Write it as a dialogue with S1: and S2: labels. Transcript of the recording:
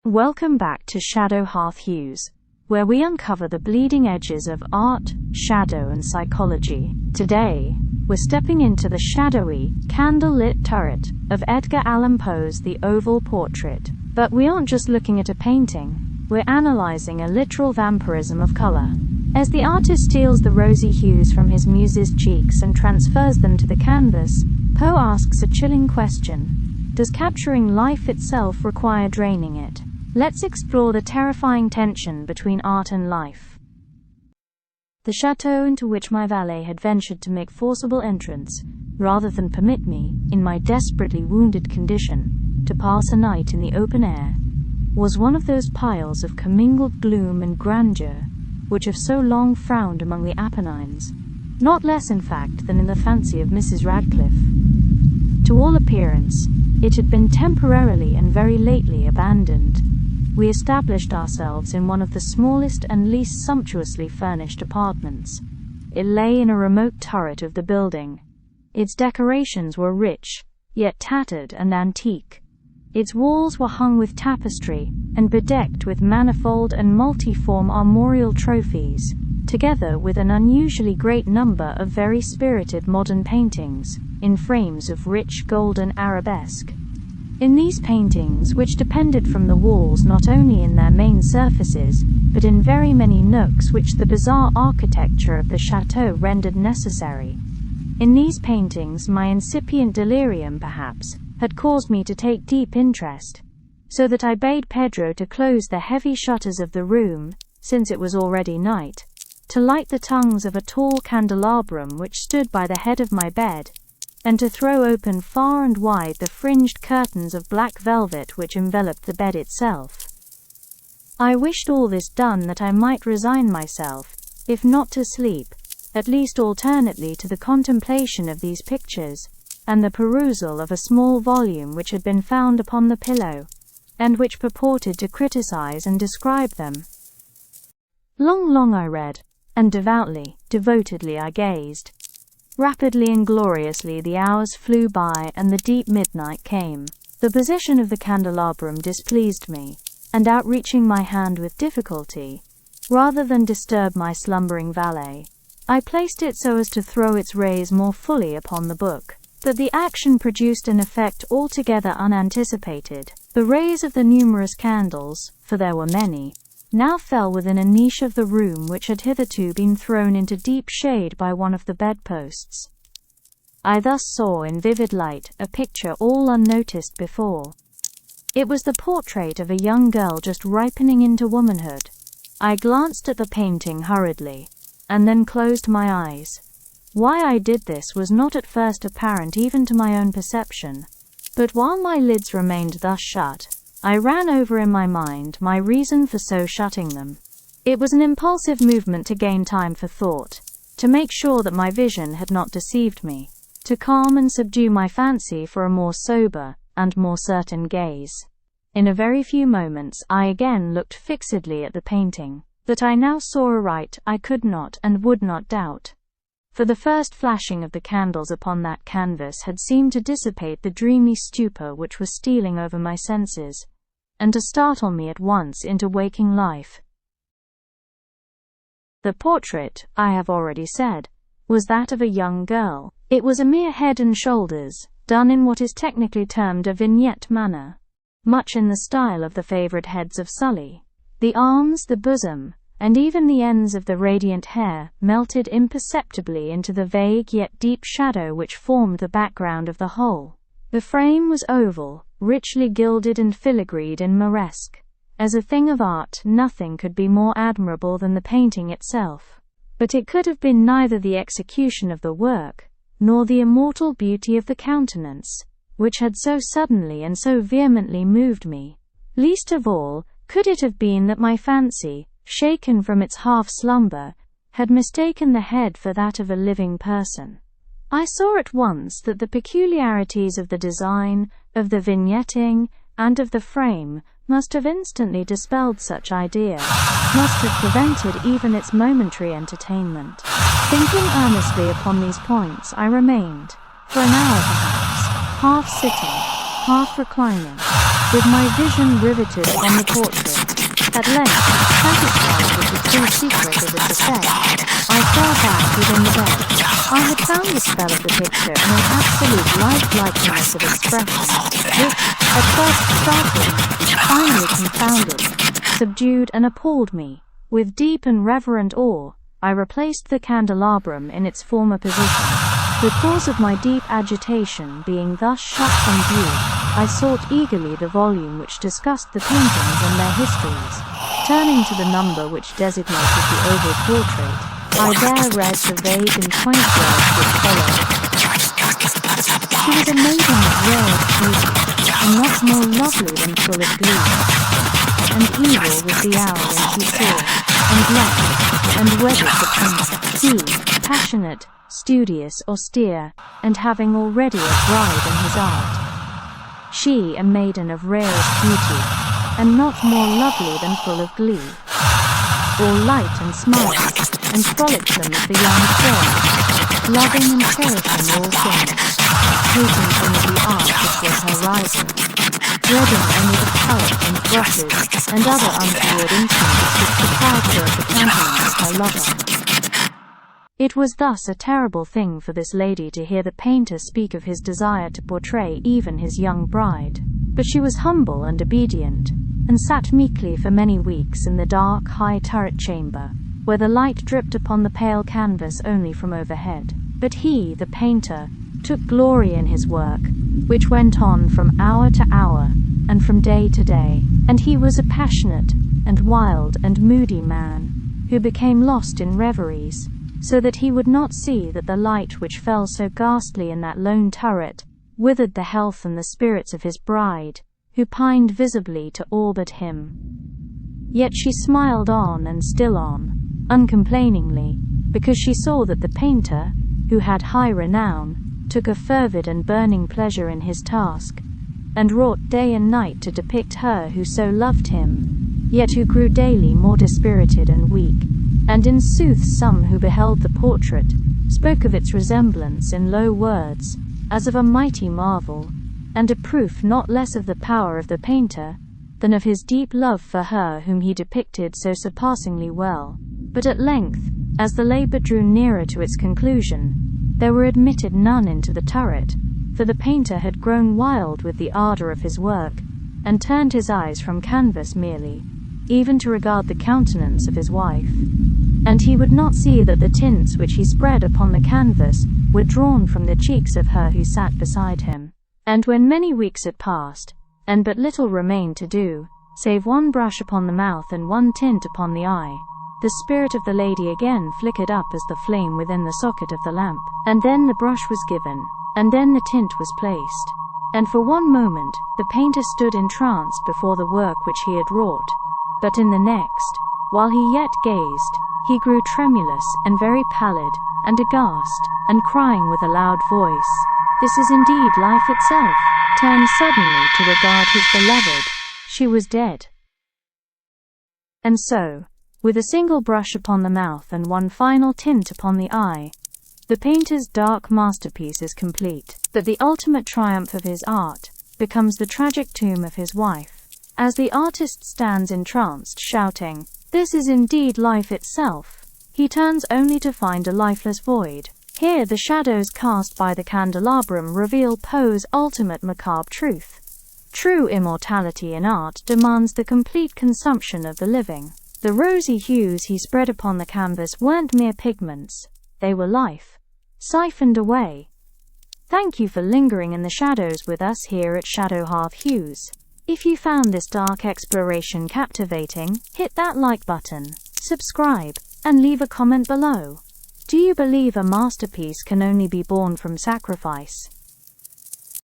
S1: Welcome back to Shadow Hearth Hues, where we uncover the bleeding edges of art, shadow, and psychology. Today, we're stepping into the shadowy, candle-lit turret of Edgar Allan Poe's The Oval Portrait. But we aren't just looking at a painting, we're analyzing a literal vampirism of color. As the artist steals the rosy hues from his muse's cheeks and transfers them to the canvas, Poe asks a chilling question. Does capturing life itself require draining it? Let's explore the terrifying tension between art and life. The chateau into which my valet had ventured to make forcible entrance, rather than permit me, in my desperately wounded condition, to pass a night in the open air, was one of those piles of commingled gloom and grandeur which have so long frowned among the Apennines, not less in fact than in the fancy of Mrs. Radcliffe. To all appearance, it had been temporarily and very lately abandoned. We established ourselves in one of the smallest and least sumptuously furnished apartments. It lay in a remote turret of the building. Its decorations were rich, yet tattered and antique. Its walls were hung with tapestry and bedecked with manifold and multiform armorial trophies, together with an unusually great number of very spirited modern paintings, in frames of rich golden arabesque. In these paintings, which depended from the walls not only in their main surfaces, but in very many nooks which the bizarre architecture of the chateau rendered necessary, in these paintings my incipient delirium, perhaps, had caused me to take deep interest, so that I bade Pedro to close the heavy shutters of the room, since it was already night, to light the tongues of a tall candelabrum which stood by the head of my bed, and to throw open far and wide the fringed curtains of black velvet which enveloped the bed itself. I wished all this done that I might resign myself, if not to sleep, at least alternately to the contemplation of these pictures, and the perusal of a small volume which had been found upon the pillow, and which purported to criticize and describe them. Long I read, and devotedly I gazed. Rapidly and gloriously the hours flew by and the deep midnight came. The position of the candelabrum displeased me, and outreaching my hand with difficulty, rather than disturb my slumbering valet, I placed it so as to throw its rays more fully upon the book. But the action produced an effect altogether unanticipated. The rays of the numerous candles, for there were many, now fell within a niche of the room which had hitherto been thrown into deep shade by one of the bedposts. I thus saw in vivid light a picture all unnoticed before. It was the portrait of a young girl just ripening into womanhood. I glanced at the painting hurriedly, and then closed my eyes. Why I did this was not at first apparent even to my own perception, but while my lids remained thus shut, I ran over in my mind my reason for so shutting them. It was an impulsive movement to gain time for thought, to make sure that my vision had not deceived me, to calm and subdue my fancy for a more sober and more certain gaze. In a very few moments I again looked fixedly at the painting. That I now saw aright I could not and would not doubt. For the first flashing of the candles upon that canvas had seemed to dissipate the dreamy stupor which was stealing over my senses, and to startle me at once into waking life. The portrait, I have already said, was that of a young girl. It was a mere head and shoulders, done in what is technically termed a vignette manner, much in the style of the favourite heads of Sully. The arms, the bosom, and even the ends of the radiant hair melted imperceptibly into the vague yet deep shadow which formed the background of the whole. The frame was oval, richly gilded and filigreed in moresque. As a thing of art, nothing could be more admirable than the painting itself. But it could have been neither the execution of the work, nor the immortal beauty of the countenance, which had so suddenly and so vehemently moved me. Least of all, could it have been that my fancy, shaken from its half-slumber, had mistaken the head for that of a living person. I saw at once that the peculiarities of the design, of the vignetting, and of the frame must have instantly dispelled such idea, must have prevented even its momentary entertainment. Thinking earnestly upon these points I remained, for an hour perhaps, half sitting, half reclining, with my vision riveted on the portrait. At length, satisfied with the true secret of its effect, I fell back within the bed. I had found the spell of the picture in an absolute lifelikeness of expression, which, at first startled, finally confounded, subdued and appalled me. With deep and reverent awe, I replaced the candelabrum in its former position. The cause of my deep agitation being thus shut from view, I sought eagerly the volume which discussed the paintings and their histories. Turning to the number which designated the oval portrait, I there read the vague and quaint words which followed. She was a maiden of rare beauty, and not more lovely than full of glee. And evil was the hour when she saw, and loved, and wedded the painter. He, passionate, studious, austere, and having already a bride in his art. She, a maiden of rarest beauty, and not more lovely than full of glee. All light and smiles, and frolicsome as the young fair, loving and cherishing all things, hating only the art which was her rival, dreading only the palette and brushes and other untoward instruments which deprived her of the countenance of her lover. It was thus a terrible thing for this lady to hear the painter speak of his desire to portray even his young bride. But she was humble and obedient, and sat meekly for many weeks in the dark, high turret chamber, where the light dripped upon the pale canvas only from overhead. But he, the painter, took glory in his work, which went on from hour to hour, and from day to day, and he was a passionate, and wild, and moody man, who became lost in reveries, so that he would not see that the light which fell so ghastly in that lone turret withered the health and the spirits of his bride, who pined visibly to all but him. Yet she smiled on and still on, uncomplainingly, because she saw that the painter, who had high renown, took a fervid and burning pleasure in his task, and wrought day and night to depict her who so loved him, yet who grew daily more dispirited and weak. And in sooth some who beheld the portrait spoke of its resemblance in low words, as of a mighty marvel, and a proof not less of the power of the painter than of his deep love for her whom he depicted so surpassingly well. But at length, as the labour drew nearer to its conclusion, there were admitted none into the turret, for the painter had grown wild with the ardour of his work, and turned his eyes from canvas merely, even to regard the countenance of his wife. And he would not see that the tints which he spread upon the canvas were drawn from the cheeks of her who sat beside him. And when many weeks had passed, and but little remained to do, save one brush upon the mouth and one tint upon the eye, the spirit of the lady again flickered up as the flame within the socket of the lamp, and then the brush was given, and then the tint was placed, and for one moment the painter stood entranced before the work which he had wrought, but in the next, while he yet gazed, he grew tremulous and very pallid, and aghast, and crying with a loud voice, "This is indeed life itself," turned suddenly to regard his beloved. She was dead. And so, with a single brush upon the mouth and one final tint upon the eye, the painter's dark masterpiece is complete. But the ultimate triumph of his art becomes the tragic tomb of his wife, as the artist stands entranced, shouting, "This is indeed life itself," he turns only to find a lifeless void. Here the shadows cast by the candelabrum reveal Poe's ultimate macabre truth. True immortality in art demands the complete consumption of the living. The rosy hues he spread upon the canvas weren't mere pigments, they were life, siphoned away. Thank you for lingering in the shadows with us here at Hearth Hues. If you found this dark exploration captivating, hit that like button, subscribe, and leave a comment below. Do you believe a masterpiece can only be born from sacrifice?